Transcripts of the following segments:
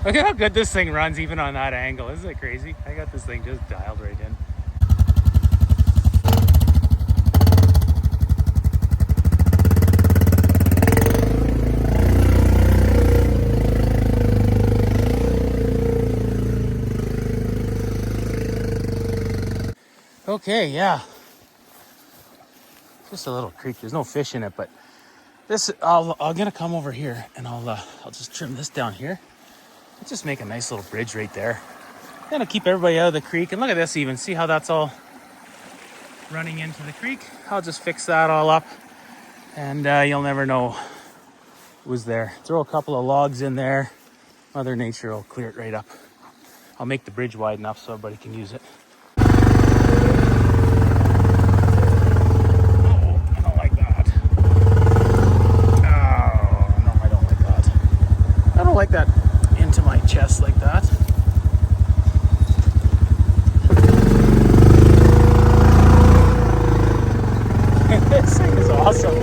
Look at how good this thing runs even on that angle. Isn't it crazy? I got this thing just dialed right in. Okay, yeah. Just a little creek. There's no fish in it, but this I'm gonna come over here and I'll just trim this down here. Let's just make a nice little bridge right there. Gonna keep everybody out of the creek. And look at this even. See how that's all running into the creek? I'll just fix that all up and you'll never know it was there. Throw a couple of logs in there. Mother Nature will clear it right up. I'll make the bridge wide enough so everybody can use it. Like that into my chest like that. This thing is awesome.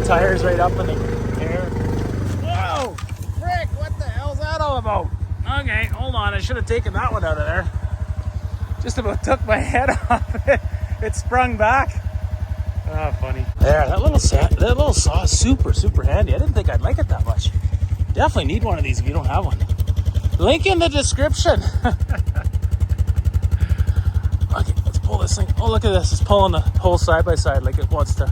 Tires right up in the air. Whoa! Frick! What the hell's that all about? Okay, hold on. I should have taken that one out of there. Just about took my head off it. It sprung back. Oh, funny. There, that little saw is super handy. I didn't think I'd like it that much. Definitely need one of these if you don't have one. Link in the description. Okay, let's pull this thing. Oh, look at this. It's pulling the whole side by side like it wants to.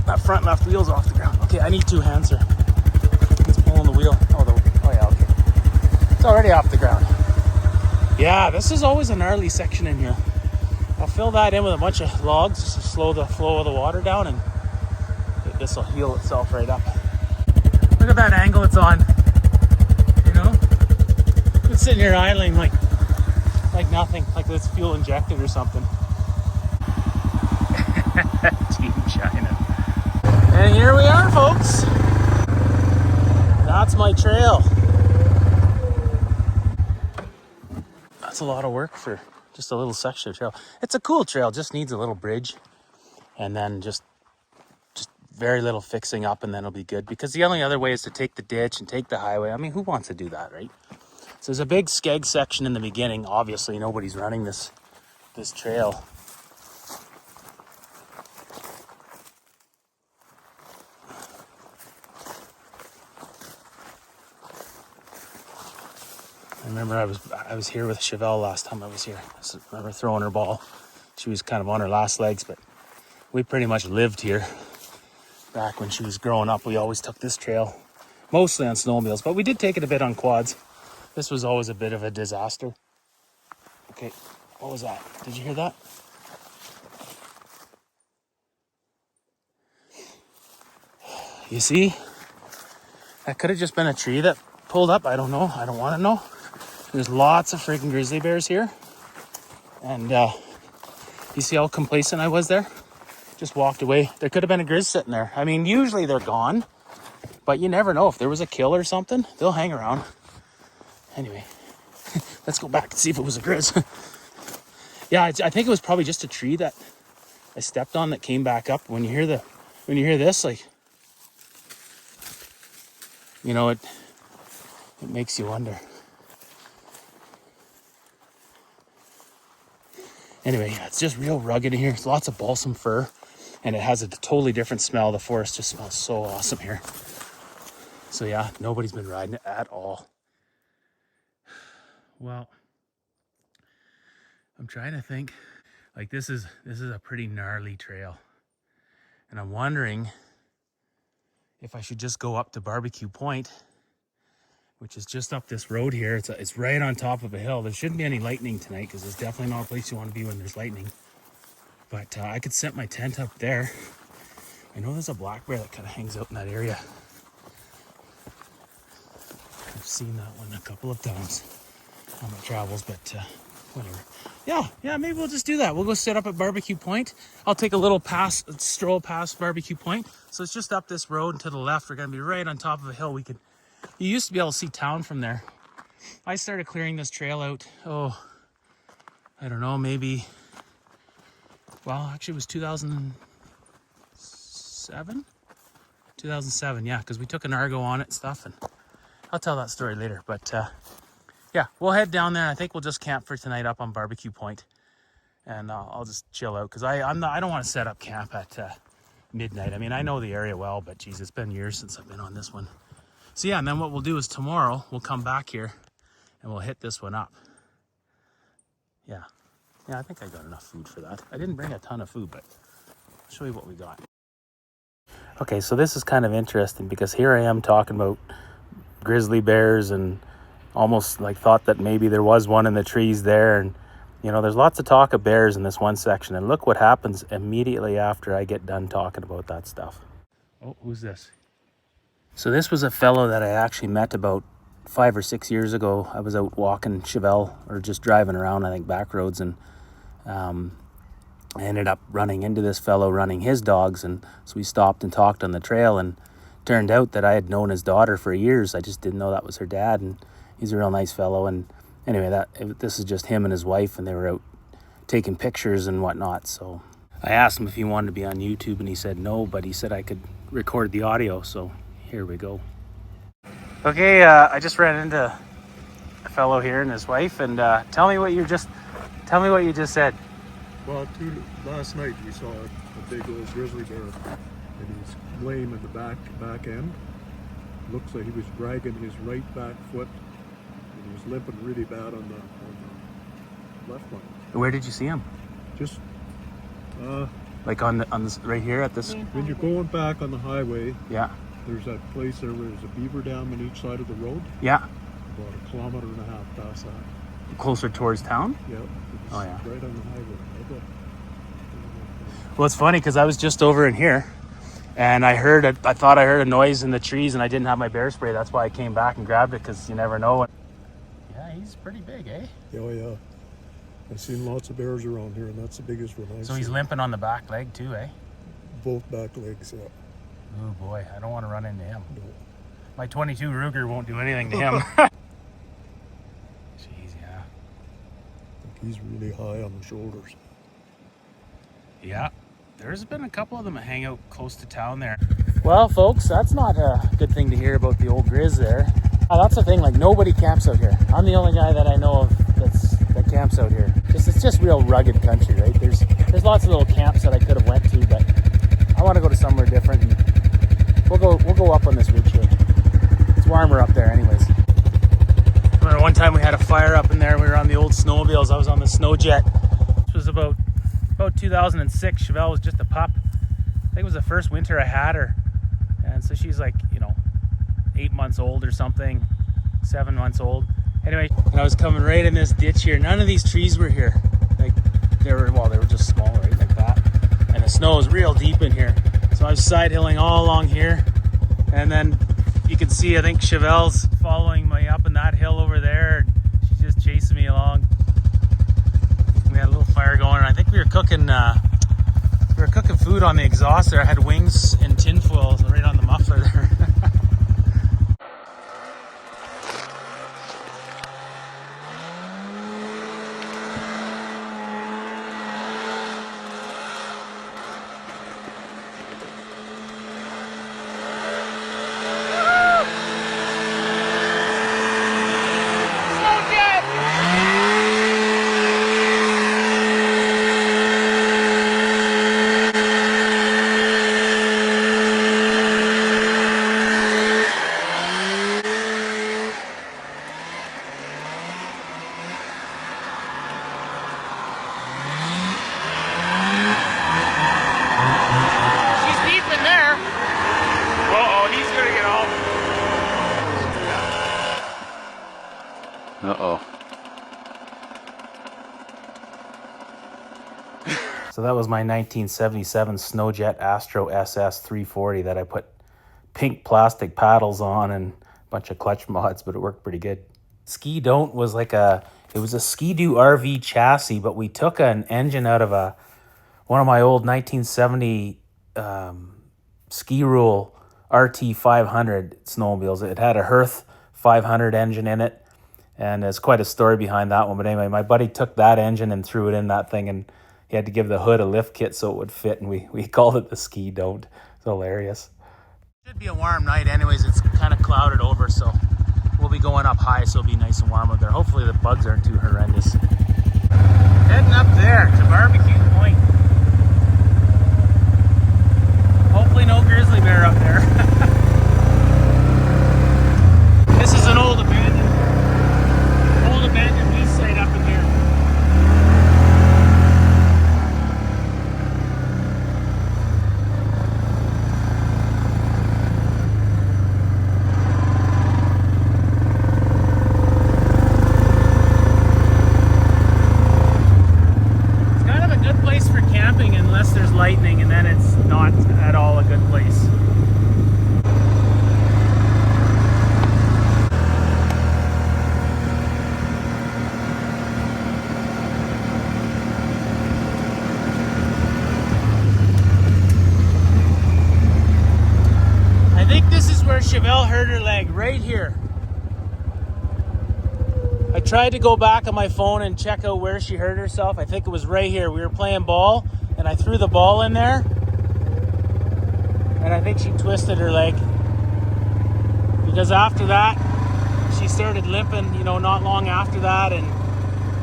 That front left wheel's off the ground. Okay, I need two hands here. It's pulling the wheel. Oh yeah, okay. It's already off the ground. Yeah, this is always a gnarly section in here. I'll fill that in with a bunch of logs just to slow the flow of the water down, and this will heal itself right up. Look at that angle it's on. You know? It's sitting here idling like nothing, like it's fuel injected or something. Team China. And here we are, folks. That's my trail. That's a lot of work for just a little section of trail. It's a cool trail, just needs a little bridge and then just very little fixing up, and then it'll be good, because the only other way is to take the ditch and take the highway. I mean, who wants to do that, right? So there's a big skeg section in the beginning. Obviously nobody's running this trail. I remember I was here with Chevelle last time I was here. I remember throwing her ball. She was kind of on her last legs, but we pretty much lived here. Back when she was growing up, we always took this trail, mostly on snowmobiles, but we did take it a bit on quads. This was always a bit of a disaster. Okay, what was that? Did you hear that? You see? That could have just been a tree that pulled up. I don't know. I don't want to know. There's lots of freaking grizzly bears here. And you see how complacent I was there? Just walked away. There could have been a grizz sitting there. I mean, usually they're gone, but you never know. If there was a kill or something, they'll hang around. Anyway, let's go back and see if it was a grizz. Yeah, I think it was probably just a tree that I stepped on that came back up. When you hear this, like, you know, it makes you wonder. Anyway, yeah, it's just real rugged in here. It's lots of balsam fir. And it has a totally different smell. The forest just smells so awesome here. So yeah, nobody's been riding it at all. Well, I'm trying to think. Like, this is a pretty gnarly trail. And I'm wondering if I should just go up to Barbecue Point, which is just up this road here. It's right on top of a hill. There shouldn't be any lightning tonight, because it's definitely not a place you want to be when there's lightning. But I could set my tent up there. I know there's a black bear that kind of hangs out in that area. I've seen that one a couple of times on my travels, but whatever. Yeah, maybe we'll just do that. We'll go sit up at Barbecue Point. I'll take a little stroll past Barbecue Point. So it's just up this road, and to the left, we're gonna be right on top of a hill. You used to be able to see town from there. I started clearing this trail out, I don't know, maybe, well, actually it was 2007, yeah, because we took an Argo on it and stuff, and I'll tell that story later. But yeah, we'll head down there. I think we'll just camp for tonight up on Barbecue Point, and I'll just chill out because I don't want to set up camp at midnight. I mean, I know the area well, but geez, it's been years since I've been on this one. So yeah, and then what we'll do is tomorrow we'll come back here and we'll hit this one up. Yeah, I think I got enough food for that. I didn't bring a ton of food, but I'll show you what we got. Okay, so this is kind of interesting because here I am talking about grizzly bears and almost like thought that maybe there was one in the trees there. And, you know, there's lots of talk of bears in this one section. And look what happens immediately after I get done talking about that stuff. Oh, who's this? So this was a fellow that I actually met about 5 or 6 years ago. I was out walking Chevelle or just driving around, I think, back roads, and I ended up running into this fellow running his dogs, and so we stopped and talked on the trail, and turned out that I had known his daughter for years. I just didn't know that was her dad, and he's a real nice fellow. And anyway, this is just him and his wife, and they were out taking pictures and whatnot. So I asked him if he wanted to be on YouTube, and he said no, but he said I could record the audio, so here we go. Okay, I just ran into a fellow here and his wife, and tell me what you just said. Well, last night we saw a big old grizzly bear, and he's lame in the back end. Looks like he was dragging his right back foot, and he was limping really bad on the left one. Where did you see him? Just like on this right here at this. when you're going back on the highway, Yeah. there's that place there where there's a beaver dam on each side of the road. Yeah. About 1.5 kilometers past that. Closer towards town. Yeah. Oh, yeah. Right on the highway. Well, it's funny because I was just over in here, and I thought I heard a noise in the trees, and I didn't have my bear spray. That's why I came back and grabbed it, because you never know. Yeah, he's pretty big, eh? Oh yeah. I've seen lots of bears around here, and that's the biggest one I've So he's seen. limping on the back leg too, eh? Both back legs, yeah. Oh boy, I don't want to run into him. No. My 22 Ruger won't do anything to him. Jeez, yeah. He's really high on the shoulders. Yeah, there's been a couple of them that hang out close to town there. Well, folks, that's not a good thing to hear about the old Grizz there. That's the thing, like nobody camps out here. I'm the only guy that I know of that camps out here. It's just real rugged country, right? There's lots of little camps that I could have went to, but I want to go to somewhere different. And we'll go up on this ridge here. It's warmer up there, anyways. I remember one time we had a fire up in there. We were on the old snowmobiles. I was on the Snowjet. This was about 2006. Chevelle was just a pup. I think it was the first winter I had her, and so she's like, 8 months old or something, 7 months old. Anyway, and I was coming right in this ditch here. None of these trees were here. Like they were just small, right, like that. And the snow was real deep in here. So I was side hilling all along here, and then you can see, I think Chevelle's following me up in that hill over there. She's just chasing me along. We had a little fire going, and I think we were cooking food on the exhaust there. I had wings and tinfoil right on the muffler there. So that was my 1977 Snowjet Astro SS 340 that I put pink plastic paddles on and a bunch of clutch mods, but it worked pretty good. Ski Don't was it was a Ski-Doo RV chassis, but we took an engine out of one of my old 1970 Ski Rule RT 500 snowmobiles. It had a Hearth 500 engine in it, and there's quite a story behind that one. But anyway, my buddy took that engine and threw it in that thing, and he had to give the hood a lift kit so it would fit, and we called it the Ski Don't. It's hilarious. Should be a warm night anyways. It's kind of clouded over, so we'll be going up high, so it'll be nice and warm up there. Hopefully the bugs aren't too horrendous. Heading up there to Barbecue Point. Hopefully no grizzly bear up there. This is an old abandoned lease site up in here. It's kind of a good place for camping unless there's lightning, and then it's not at all a good place. I think this is where Chevelle hurt her leg, right here. I tried to go back on my phone and check out where she hurt herself. I think it was right here. We were playing ball, and I threw the ball in there, and I think she twisted her leg. Because after that, she started limping, you know, not long after that, and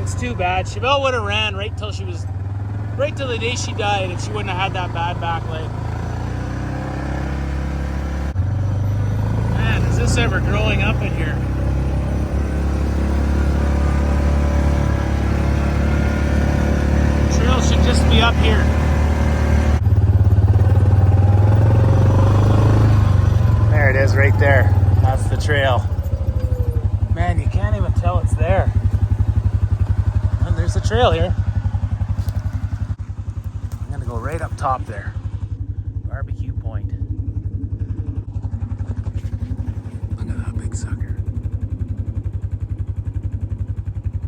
it's too bad. Chevelle would have ran right till the day she died if she wouldn't have had that bad back leg. Man, is this ever growing up in here? The trail should just be up here. There it is right there. That's the trail. Man, you can't even tell it's there. And there's the trail here. I'm gonna go right up top there. Barbecue Point. Look at that big sucker.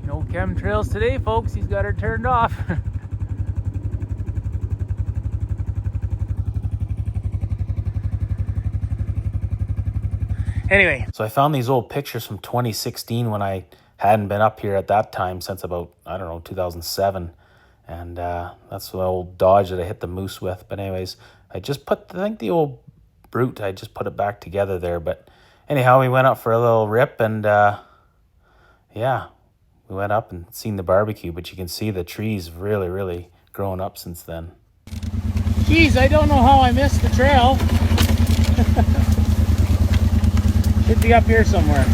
No chemtrails today, folks. He's got her turned off. Anyway, so I found these old pictures from 2016 when I hadn't been up here at that time since about, I don't know, 2007. And that's the old Dodge that I hit the moose with. But anyways, I just put, I think the old Brute, I just put it back together there. But anyhow, we went up for a little rip, and yeah, we went up and seen the barbecue. But you can see the trees really, really grown up since then. Geez, I don't know how I missed the trail. Should be up here somewhere.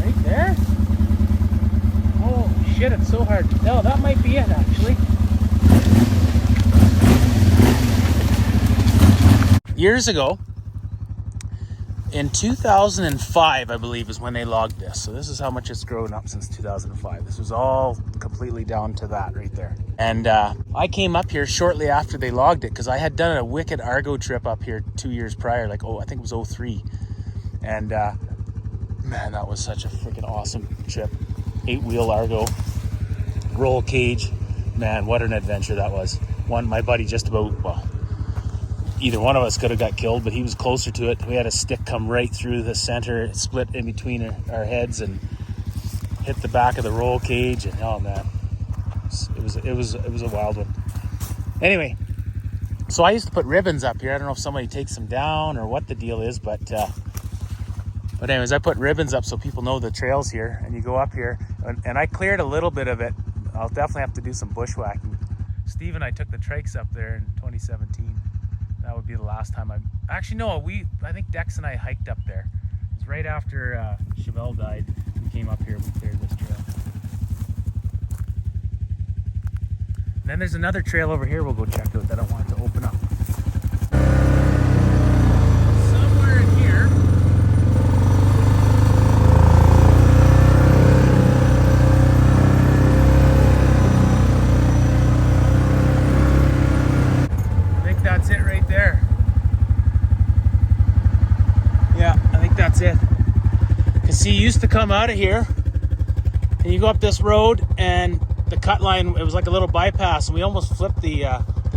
Right there? Oh shit, it's so hard to tell. That might be it actually. Years ago, in 2005, I believe, is when they logged this. So this is how much it's grown up since 2005. This was all completely down to that right there. And I came up here shortly after they logged it because I had done a wicked Argo trip up here 2 years prior. Like, I think it was 03. And man, that was such a freaking awesome trip. 8-wheel Argo, roll cage. Man, what an adventure that was. My buddy just about, well, either one of us could have got killed, but he was closer to it. We had a stick come right through the center, it split in between our heads and hit the back of the roll cage. And oh man, it was a wild one. Anyway, so I used to put ribbons up here. I don't know if somebody takes them down or what the deal is, but anyways, I put ribbons up so people know the trail's here. And you go up here, and I cleared a little bit of it. I'll definitely have to do some bushwhacking. Steve and I took the trikes up there in 2017. That would be the last time actually, no, I think Dex and I hiked up there. It was right after Chevelle died. We came up here, we cleared this trail. And then there's another trail over here we'll go check out that I wanted to open up. Somewhere in here. I think that's it right there. Yeah, I think that's it. Because see, you used to come out of here and you go up this road, and the cut line, it was like a little bypass, and we almost flipped the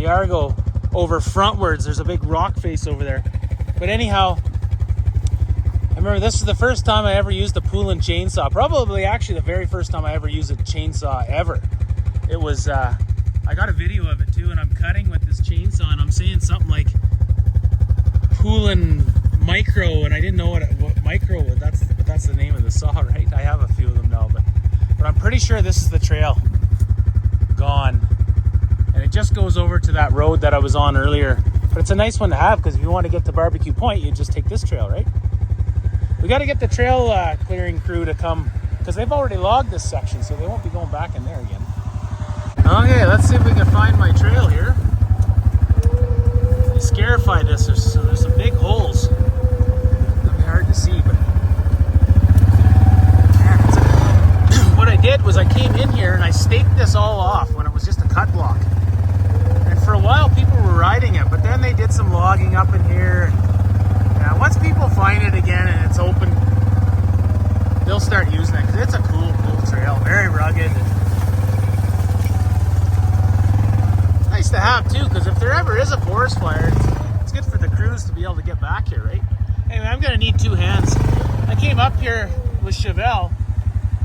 Argo over frontwards. There's a big rock face over there. But anyhow, I remember this is the first time I ever used a Poulin chainsaw. Probably actually the very first time I ever used a chainsaw ever. it was, I got a video of it too, and I'm cutting with this chainsaw, and I'm saying something like Poolin Micro, and I didn't know what micro was. That's the name of the saw, right? I have a few of them now, but I'm pretty sure this is the trail gone, and it just goes over to that road that I was on earlier. But it's a nice one to have, because if you want to get to Barbecue Point, you just take this trail, right? We got to get the trail clearing crew to come, because they've already logged this section, so they won't be going back in there again. Okay, let's see if we can find my trail here. Scarify this. There's some big holes. It'll be hard to see, but what I did was I came in here and I staked this all off when it was just a cut block. And for a while people were riding it, but then they did some logging up in here. And once people find it again and it's open, they'll start using it, because it's a cool trail, very rugged. Nice to have too, because if there ever is a forest fire, it's good for the crews to be able to get back here, right? Anyway, I'm gonna need 2 hands. I came up here with Chevelle,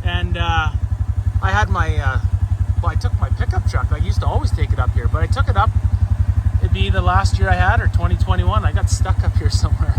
and I had my, I took my pickup truck. I used to always take it up here, but I took it up. It'd be the last year I had, or 2021. I got stuck up here somewhere.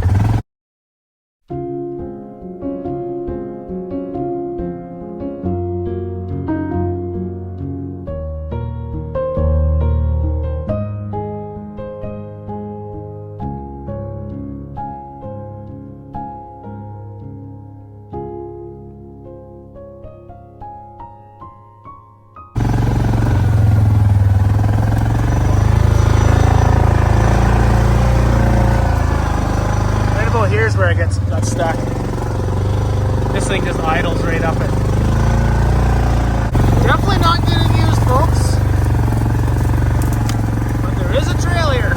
Here's where I got stuck. This thing just idles right up it. Definitely not getting used, folks. But there is a trail here.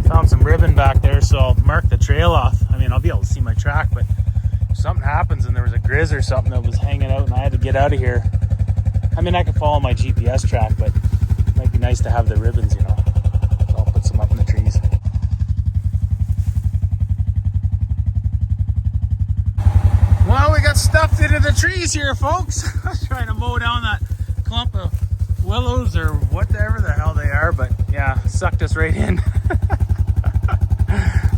Found some ribbon back there, so I'll mark the trail off. I mean, I'll be able to see my track, but something happens and there was a grizz or something that was hanging out and I had to get out of here. I mean, I could follow my GPS track, but it might be nice to have the ribbons, you know. So I'll put some up in the trees. Well, we got stuffed into the trees here, folks. I was trying to mow down that clump of willows or whatever the hell they are, but yeah, sucked us right in.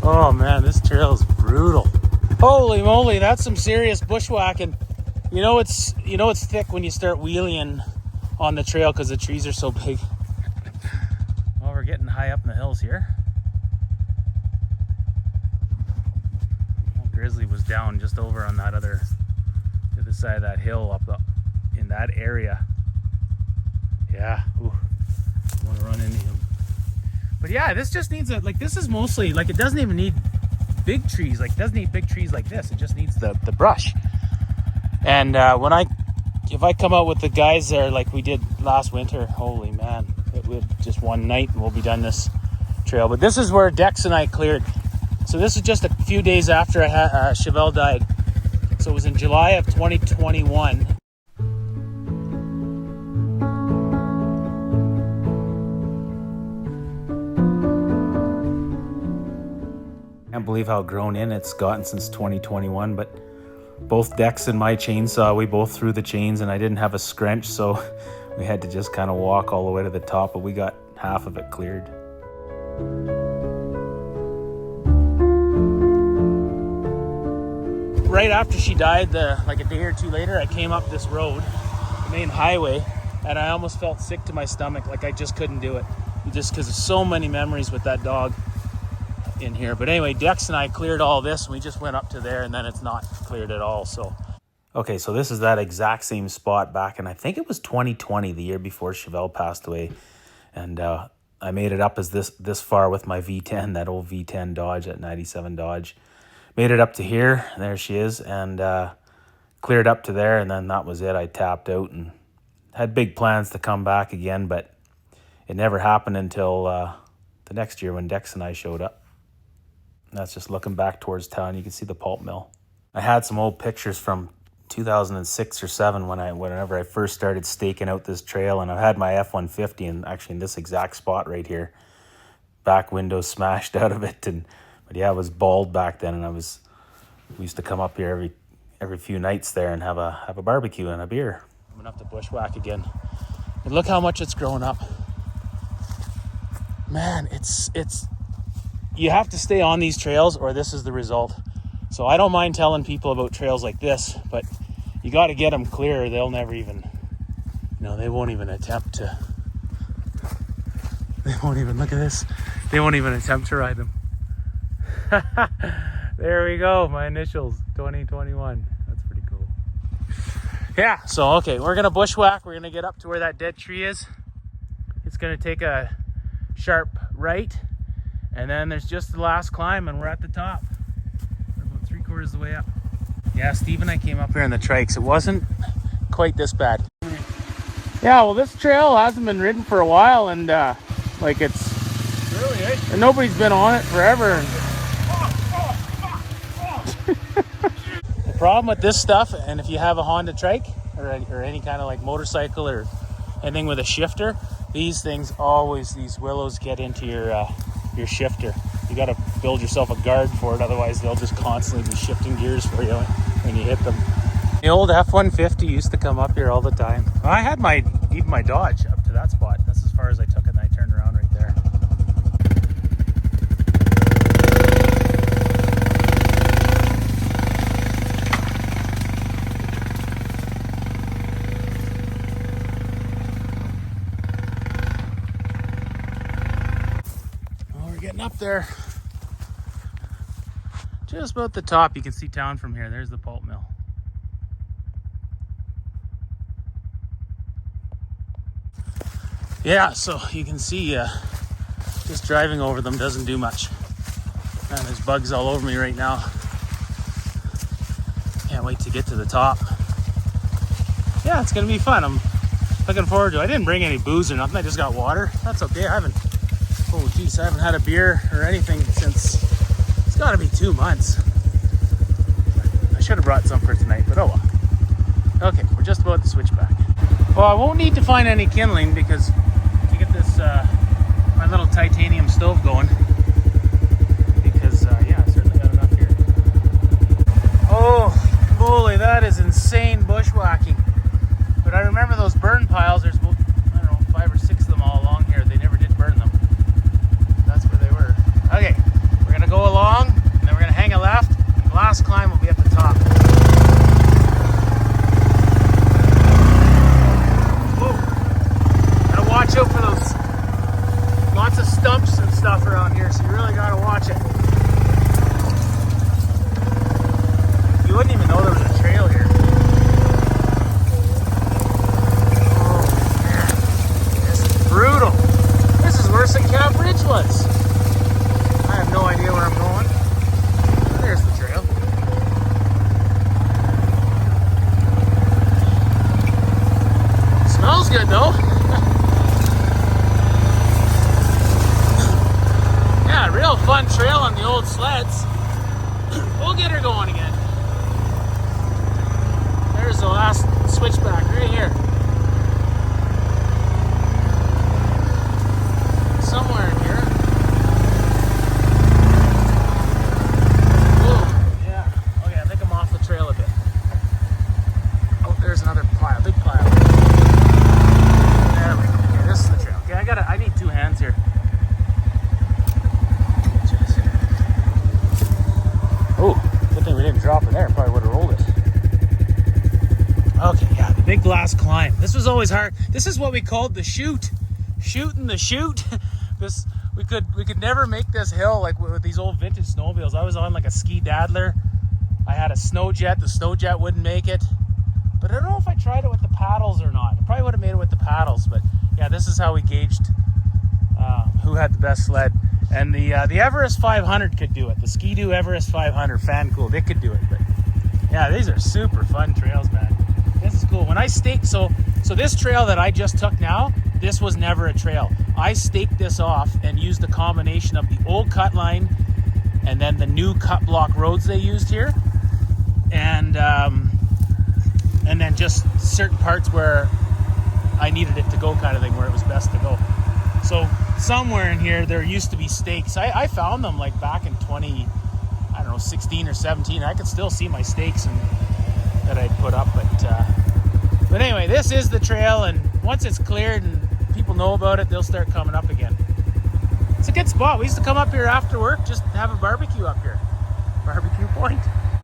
Oh man, this trail is brutal. Holy moly, that's some serious bushwhacking. You know it's thick when you start wheeling on the trail because the trees are so big. Well, we're getting high up in the hills here. Well, Grizzly was down just over on that other side of that hill up in that area. Yeah, ooh, I want to run into him. But yeah, this just needs this is mostly, it doesn't even need big trees, it doesn't need big trees like this. It just needs the brush. And if I come out with the guys there like we did last winter, holy man, it would just one night and we'll be done this trail. But this is where Dex and I cleared. So this is just a few days after Chevelle died. So it was in July of 2021. Can't believe how grown in it's gotten since 2021, but both Dex and my chainsaw, we both threw the chains and I didn't have a scrunch, so we had to just kind of walk all the way to the top, but we got half of it cleared. Right after she died, like a day or two later, I came up this road, the main highway, and I almost felt sick to my stomach, like I just couldn't do it. Just because of so many memories with that dog in here. But anyway, Dex and I cleared all this and we just went up to there, and then it's not cleared at all. So okay, so this is that exact same spot back in, I think it was 2020, the year before Chevelle passed away. And I made it up as this far with my V10, that old V10 Dodge, that 97 Dodge. Made it up to here, there she is, and cleared up to there, and then that was it. I tapped out and had big plans to come back again, but it never happened until the next year when Dex and I showed up. That's just looking back towards town. You can see the pulp mill. I had some old pictures from 2006 or 7 whenever I first started staking out this trail, and I had my F-150 and actually in this exact spot right here. back window smashed out of it. But yeah, I was bald back then, and we used to come up here every few nights there and have a barbecue and a beer. I'm gonna have to bushwhack again. And look how much it's grown up. Man, it's you have to stay on these trails or this is the result. So I don't mind telling people about trails like this, but you got to get them clear. They'll never even, they won't even attempt to. They won't even, look at this. They won't even attempt to ride them. There we go, my initials, 2021. That's pretty cool. Yeah, so okay, we're gonna bushwhack. We're gonna get up to where that dead tree is. It's gonna take a sharp right, and then there's just the last climb, and we're at the top. We're about 3/4 of the way up. Yeah, Steve and I came up here in the trikes. It wasn't quite this bad. Yeah, well, this trail hasn't been ridden for a while, and it's Really, eh? and nobody's been on it forever. The problem with this stuff, and if you have a Honda trike or any kind of like motorcycle or anything with a shifter, these willows get into your shifter. You got to build yourself a guard for it, otherwise they'll just constantly be shifting gears for you when you hit them. The old F-150 used to come up here all the time. I had even my Dodge up to that spot. That's as far as I took it, and I turned around right there. Getting up there, just about the top. You can see town from here. There's the pulp mill. Yeah, so you can see just driving over them doesn't do much. Man, there's bugs all over me right now. Can't wait to get to the top. Yeah, it's gonna be fun. I'm looking forward to it. I didn't bring any booze or nothing. I just got water. That's okay. I haven't had a beer or anything since, it's got to be 2 months. I should have brought some for tonight, but oh well. Okay, we're just about to switch back. Well, I won't need to find any kindling because to get this my little titanium stove going, because yeah, I certainly got enough here. Oh, holy, that is insane bushwhacking. But I remember those burn piles. There's about, I don't know, 5 or 6 of them all along here. They never did burn them. That's where they were. Okay, we're gonna go along, and then we're gonna hang a left. The last climb will be at the top. Whoa. Gotta watch out for those lots of stumps and stuff around here, so you really gotta watch it. You wouldn't even know there was a trail here. Oh man, this is brutal. This is worse than Camp Ridge was. I have no idea where I'm going. There's the trail. Smells good though. Yeah, real fun trail on the old sleds. We'll get her going again. There's the last switchback right here. Somewhere in here. Whoa, yeah. Okay, I think I'm off the trail a bit. Oh, there's another pile, big pile. There we go. Okay, this is the trail. Okay, I need 2 hands here. Oh, good thing we didn't drop her there. Probably would have rolled it. Okay, yeah, the big last climb. This was always hard. This is what we called the chute. Shooting the chute. This we could never make this hill like with these old vintage snowmobiles. I was on like a ski daddler. I had a snow jet. The snow jet wouldn't make it. But I don't know if I tried it with the paddles or not. I probably would have made it with the paddles. But yeah, this is how we gauged who had the best sled. And the Everest 500 could do it. The Ski-Doo Everest 500 fan cooled. It could do it. But yeah, these are super fun trails, man. This is cool. When I staked, so this trail that I just took now, this was never a trail. I staked this off and used a combination of the old cut line and then the new cut block roads they used here, and then just certain parts where I needed it to go, kind of thing, where it was best to go. So somewhere in here there used to be stakes. I found them like back in 16 or 17. I could still see my stakes that I'd put up, but anyway, this is the trail, and once it's cleared and people know about it, they'll start coming up again. It's a good spot. We used to come up here after work, just have a barbecue up here. Barbecue point.